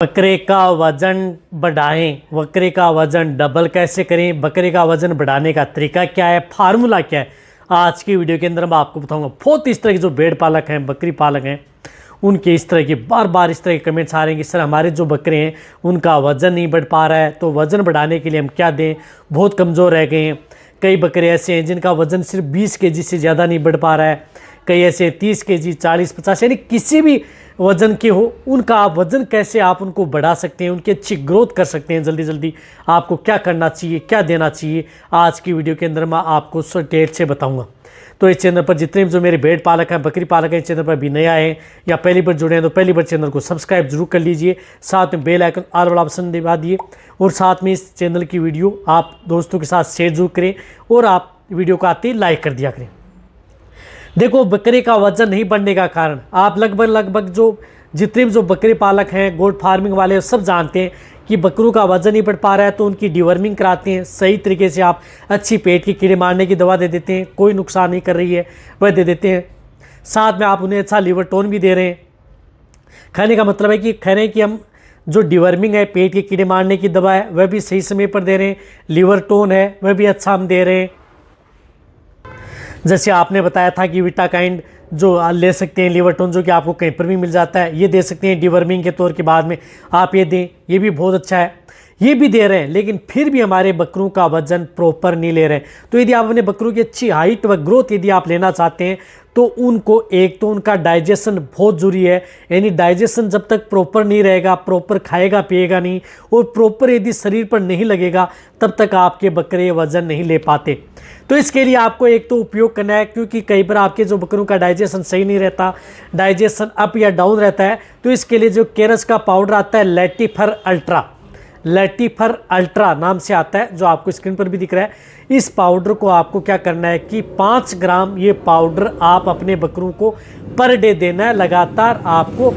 बकरे का वजन बढ़ाएं, बकरे का वजन डबल कैसे करें, बकरे का वजन बढ़ाने का तरीका क्या है, फार्मूला क्या है, आज की वीडियो के अंदर मैं आपको बताऊंगा। बहुत इस तरह के जो भेड़ पालक हैं, बकरी पालक हैं, उनके इस तरह के बार बार इस तरह के कमेंट्स आ रहे हैं कि सर हमारे जो बकरे हैं उनका वज़न नहीं बढ़ पा रहा है, तो वज़न बढ़ाने के लिए हम क्या दें, बहुत कमज़ोर रह गए हैं। कई बकरे ऐसे हैं जिनका वज़न सिर्फ 20 केजी से ज़्यादा नहीं बढ़ पा रहा है, कई ऐसे 30 केजी, 40-50 यानी किसी भी वज़न के हो, उनका आप वज़न कैसे आप उनको बढ़ा सकते हैं, उनकी अच्छी ग्रोथ कर सकते हैं। जल्दी जल्दी आपको क्या करना चाहिए, क्या देना चाहिए, आज की वीडियो के अंदर मैं आपको डिटेल से बताऊंगा। तो इस चैनल पर जितने भी जो मेरे भेड़ पालक हैं, बकरी पालक हैं, इस चैनल पर भी नया है या पहली बार जुड़े हैं तो पहली बार चैनल को सब्सक्राइब जरूर कर लीजिए, साथ में बेल आइकन ऑल वाला ऑप्शन दबा दिए और साथ में इस चैनल की वीडियो आप दोस्तों के साथ शेयर जरूर करें और आप वीडियो को आते ही लाइक कर दिया करें। देखो, बकरे का वजन नहीं बढ़ने का कारण आप लगभग जो जितने भी जो बकरे पालक हैं, गोट फार्मिंग वाले सब जानते हैं कि बकरों का वजन नहीं बढ़ पा रहा है, तो उनकी डिवर्मिंग कराते हैं। सही तरीके से आप अच्छी पेट के कीड़े मारने की दवा दे देते हैं, कोई नुकसान नहीं कर रही है वह दे देते हैं। साथ में आप उन्हें अच्छा लीवर टोन भी दे रहे हैं। खाने का मतलब है कि कह रहे हैं कि हम जो डिवर्मिंग है, पेट के कीड़े मारने की दवा है, वह भी सही समय पर दे रहे हैं। लीवर टोन है वह भी अच्छा हम दे रहे हैं। जैसे आपने बताया था कि विटाकाइंड जो ले सकते हैं, लीवर टोन जो कि आपको कहीं पर भी मिल जाता है, ये दे सकते हैं डिवर्मिंग के तौर के बाद में आप ये दें, ये भी बहुत अच्छा है। ये भी दे रहे हैं, लेकिन फिर भी हमारे बकरों का वजन प्रॉपर नहीं ले रहे हैं। तो यदि आप अपने बकरों की अच्छी हाइट व ग्रोथ यदि आप लेना चाहते हैं तो उनको एक तो उनका डाइजेशन बहुत ज़रूरी है, यानी डाइजेशन जब तक प्रॉपर नहीं रहेगा, प्रॉपर खाएगा पिएगा नहीं और प्रॉपर यदि शरीर पर नहीं लगेगा, तब तक आपके बकरे वजन नहीं ले पाते। तो इसके लिए आपको एक तो उपयोग करना है, क्योंकि कई बार आपके जो बकरों का डाइजेशन सही नहीं रहता, डाइजेशन अप या डाउन रहता है, तो इसके लिए जो केरस का पाउडर आता है लैटिफर अल्ट्रा, लैटिफर अल्ट्रा नाम से आता है, जो आपको स्क्रीन पर भी दिख रहा है। इस पाउडर को आपको क्या करना है कि 5 ग्राम ये पाउडर आप अपने बकरों को पर डे देना है, लगातार आपको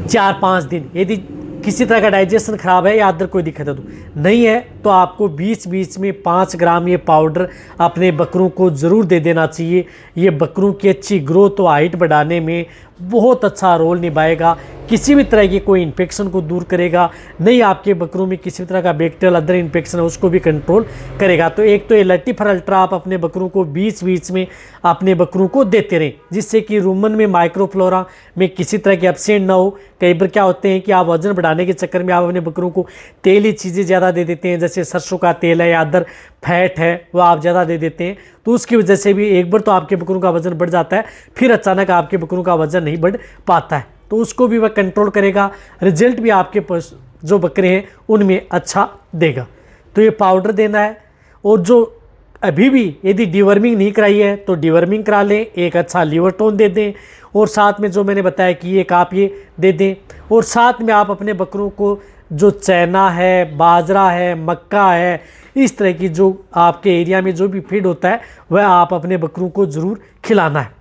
4-5 दिन। यदि किसी तरह का डाइजेशन खराब है या अदर कोई दिक्कत है तो नहीं है, तो आपको बीच बीच में 5 ग्राम ये पाउडर अपने बकरों को ज़रूर दे देना चाहिए। ये बकरों की अच्छी ग्रोथ और हाइट बढ़ाने में बहुत अच्छा रोल निभाएगा, किसी भी तरह की कोई इन्फेक्शन को दूर करेगा, नहीं आपके बकरों में किसी भी तरह का बैक्टीरियल अदर इन्फेक्शन है उसको भी कंट्रोल करेगा। तो एक तो ये लैटिफर अल्ट्रा आप अपने बकरों को बीच बीच में अपने बकरों को देते रहें, जिससे कि रूमन में माइक्रोफ्लोरा में किसी तरह के अपसेंट ना हो। कई बार क्या होते हैं कि आप वजन बढ़ाने के चक्कर में आप अपने बकरों को तेली चीज़ें ज़्यादा दे देते हैं, जैसे सरसों का तेल है या अदर फैट है वो आप ज़्यादा दे देते हैं, तो उसकी वजह से भी एक बार तो आपके बकरों का वजन बढ़ जाता है, फिर अचानक आपके बकरों का वजन नहीं बढ़ पाता है। तो उसको भी वह कंट्रोल करेगा, रिजल्ट भी आपके जो बकरे हैं उनमें अच्छा देगा। तो ये पाउडर देना है। और जो अभी भी यदि डिवर्मिंग नहीं कराई है तो डिवर्मिंग करा लें, एक अच्छा लीवर टोन दे दें, और साथ में जो मैंने बताया कि एक आप ये दे दें, और साथ में आप अपने बकरों को जो चना है, बाजरा है, मक्का है, इस तरह की जो आपके एरिया में जो भी फीड होता है वह आप अपने बकरों को ज़रूर खिलाना है।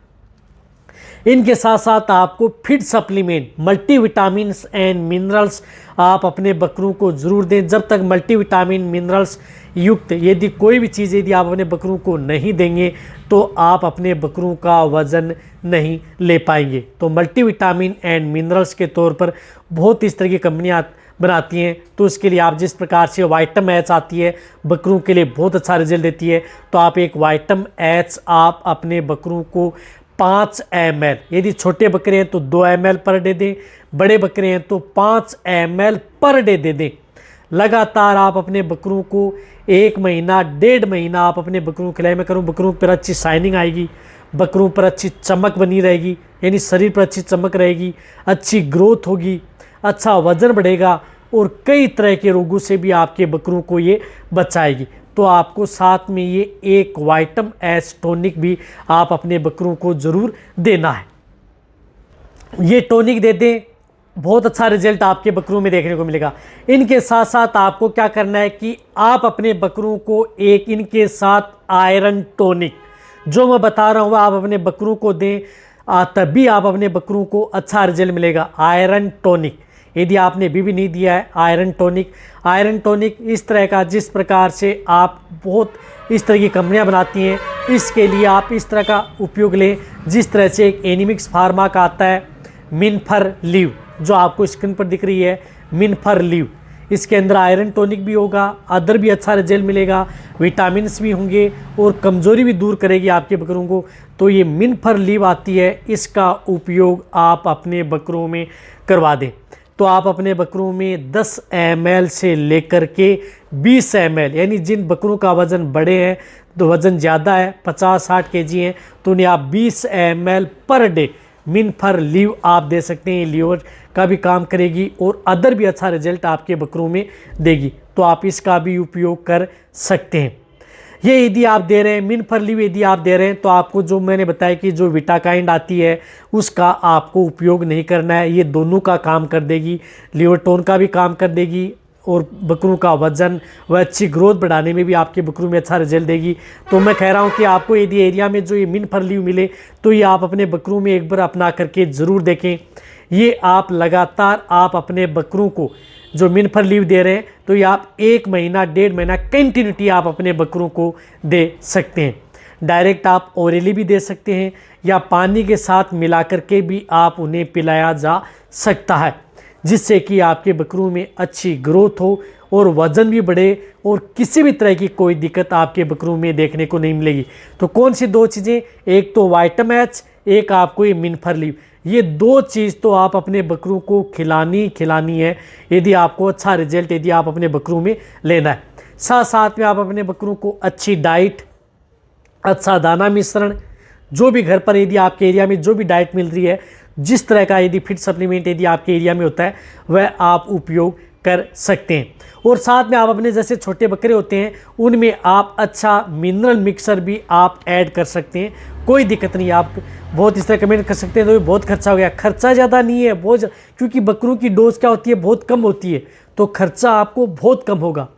इनके साथ साथ आपको feed supplement, multivitamins and minerals आप अपने बकरों को ज़रूर दें। जब तक मल्टीविटामिन मिनरल्स युक्त यदि कोई भी चीज़ यदि आप अपने बकरों को नहीं देंगे तो आप अपने बकरों का वज़न नहीं ले पाएंगे। तो मल्टीविटामिन एंड मिनरल्स के तौर पर बहुत इस तरह की कंपनियाँ बनाती हैं, तो उसके लिए आप जिस प्रकार से वाइटम एच आती है बकरों के लिए बहुत अच्छा रिजल्ट देती है, तो आप एक वाइटम एच आप अपने बकरों को 5 ml, यदि छोटे बकरे हैं तो 2 ml पर डे दें, बड़े बकरे हैं तो 5 ml पर डे दे दें। लगातार आप अपने बकरों को 1 महीना 1.5 महीना आप अपने बकरों को खिलाए। मैं करूँ बकरों पर अच्छी शाइनिंग आएगी, बकरों पर अच्छी चमक बनी रहेगी, यानी शरीर पर अच्छी चमक रहेगी, अच्छी ग्रोथ होगी, अच्छा वजन बढ़ेगा और कई तरह के रोगों से भी आपके बकरों को ये बचाएगी। तो आपको साथ में ये एक वाइटम एच टॉनिक भी आप अपने बकरों को ज़रूर देना है। ये टॉनिक दे दें, बहुत अच्छा रिजल्ट आपके बकरों में देखने को मिलेगा। इनके साथ साथ आपको क्या करना है कि आप अपने बकरों को एक इनके साथ आयरन टॉनिक जो मैं बता रहा हूँ आप अपने बकरों को दें, तभी आप अपने बकरों को अच्छा रिजल्ट मिलेगा। आयरन टॉनिक यदि आपने अभी भी नहीं दिया है, आयरन टॉनिक इस तरह का जिस प्रकार से आप बहुत इस तरह की कंपनियां बनाती हैं, इसके लिए आप इस तरह का उपयोग लें जिस तरह से एक एनिमिक्स फार्मा का आता है मिनफर लीव, जो आपको स्क्रीन पर दिख रही है मिनफर लीव, इसके अंदर आयरन टॉनिक भी होगा, अदर भी अच्छा रिजल्ट मिलेगा, विटामिन भी होंगे और कमज़ोरी भी दूर करेगी आपके बकरों को। तो ये मिनफर लीव आती है, इसका उपयोग आप अपने बकरों में करवा दें। तो आप अपने बकरों में 10 ml से लेकर के 20 ml, यानी जिन बकरों का वज़न बड़े हैं, तो वज़न ज़्यादा है 50-60 kg हैं, तो उन्हें आप 20 ml पर डे मिनफर लीव आप दे सकते हैं। लीवर का भी काम करेगी और अदर भी अच्छा रिजल्ट आपके बकरों में देगी, तो आप इसका भी उपयोग कर सकते हैं। ये यदि आप दे रहे हैं मिनफर लीव, यदि आप दे रहे हैं तो आपको जो मैंने बताया कि जो विटाकाइंड आती है उसका आपको उपयोग नहीं करना है। ये दोनों का काम कर देगी, लीवर टोन का भी काम कर देगी और बकरों का वजन व अच्छी ग्रोथ बढ़ाने में भी आपके बकरों में अच्छा रिजल्ट देगी। तो मैं कह रहा हूँ कि आपको यदि एरिया में जो ये मिनफर लीव मिले तो ये आप अपने बकरों में एक बार अपना करके ज़रूर देखें। ये आप लगातार आप अपने बकरों को जो मिनफर लीव दे रहे हैं तो ये आप 1 महीना 1.5 महीना कंटिन्यूटी आप अपने बकरों को दे सकते हैं। डायरेक्ट आप ओरली भी दे सकते हैं या पानी के साथ मिला करके भी आप उन्हें पिलाया जा सकता है, जिससे कि आपके बकरों में अच्छी ग्रोथ हो और वज़न भी बढ़े और किसी भी तरह की कोई दिक्कत आपके बकरों में देखने को नहीं मिलेगी। तो कौन सी 2 चीज़ें, एक तो वाइटामैक्स, एक आपको ये मिनफर लीव, ये 2 चीज़ तो आप अपने बकरों को खिलानी है यदि आपको अच्छा रिजल्ट यदि आप अपने बकरों में लेना है। साथ साथ में आप अपने बकरों को अच्छी डाइट, अच्छा दाना मिश्रण, जो भी घर पर यदि आपके एरिया में जो भी डाइट मिल रही है, जिस तरह का यदि फिट सप्लीमेंट यदि आपके एरिया में होता है वह आप उपयोग कर सकते हैं। और साथ में आप अपने जैसे छोटे बकरे होते हैं उनमें आप अच्छा मिनरल मिक्सर भी आप ऐड कर सकते हैं, कोई दिक्कत नहीं। आप बहुत इस तरह कमेंट कर सकते हैं तो बहुत खर्चा हो गया, खर्चा ज़्यादा नहीं है, बहुत, क्योंकि बकरों की डोज क्या होती है, बहुत कम होती है, तो खर्चा आपको बहुत कम होगा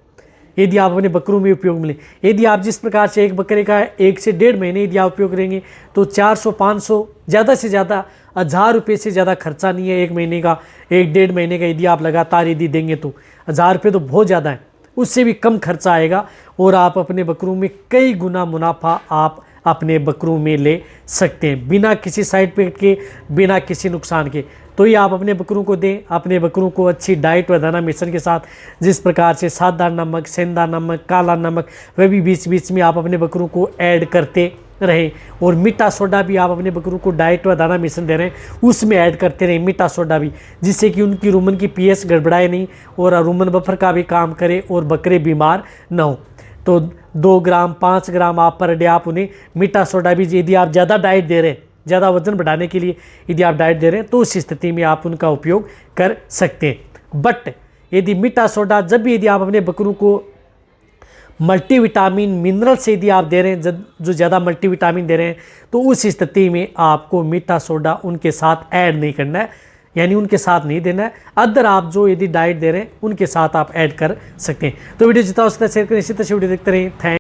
यदि आप अपने बकरों में उपयोग मिले। यदि आप जिस प्रकार से एक बकरे का 1 से 1.5 महीने यदि आप उपयोग करेंगे तो 400-500 ज़्यादा से ज़्यादा 1000 रुपये से ज़्यादा खर्चा नहीं है। 1 महीने का, 1-1.5 महीने का यदि आप लगातार यदि देंगे तो 1000 रुपये तो बहुत ज़्यादा है, उससे भी कम खर्चा आएगा और आप अपने बकरों में कई गुना मुनाफा आप अपने बकरों में ले सकते हैं, बिना किसी साइड इफेक्ट के, बिना किसी नुकसान के। तो ये आप अपने बकरों को दें, अपने बकरों को अच्छी डाइट व दाना मिश्रण के साथ, जिस प्रकार से सादा नमक, सेंधा नमक, काला नमक, वह भी बीच बीच में आप अपने बकरों को ऐड करते रहें। और मीठा सोडा भी आप अपने बकरों को डाइट व दाना मिश्रण दे रहे हैं उसमें ऐड करते रहें, मीठा सोडा भी, जिससे कि उनकी रूमन की पीएच गड़बड़ाए नहीं और रूमन बफर का भी काम करे और बकरे बीमार ना हो। तो 2 ग्राम 5 ग्राम आप पर डे आप उन्हें मीठा सोडा भी, यदि आप ज़्यादा डाइट दे रहे हैं, ज़्यादा वजन बढ़ाने के लिए यदि आप डाइट दे रहे हैं तो उस स्थिति में आप उनका उपयोग कर सकते हैं। बट यदि मीठा सोडा जब भी यदि आप अपने बकरों को मल्टीविटामिन मिनरल से यदि आप दे रहे हैं, जो ज़्यादा मल्टीविटामिन दे रहे हैं, तो उस स्थिति में आपको मीठा सोडा उनके साथ ऐड नहीं करना है, यानी उनके साथ नहीं देना है। अदर आप जो यदि डाइट दे रहे हैं उनके साथ आप ऐड कर सकते हैं। तो वीडियो जितना हो सकता है शेयर करें, इसी तरह से वीडियो देखते रहें। थैंक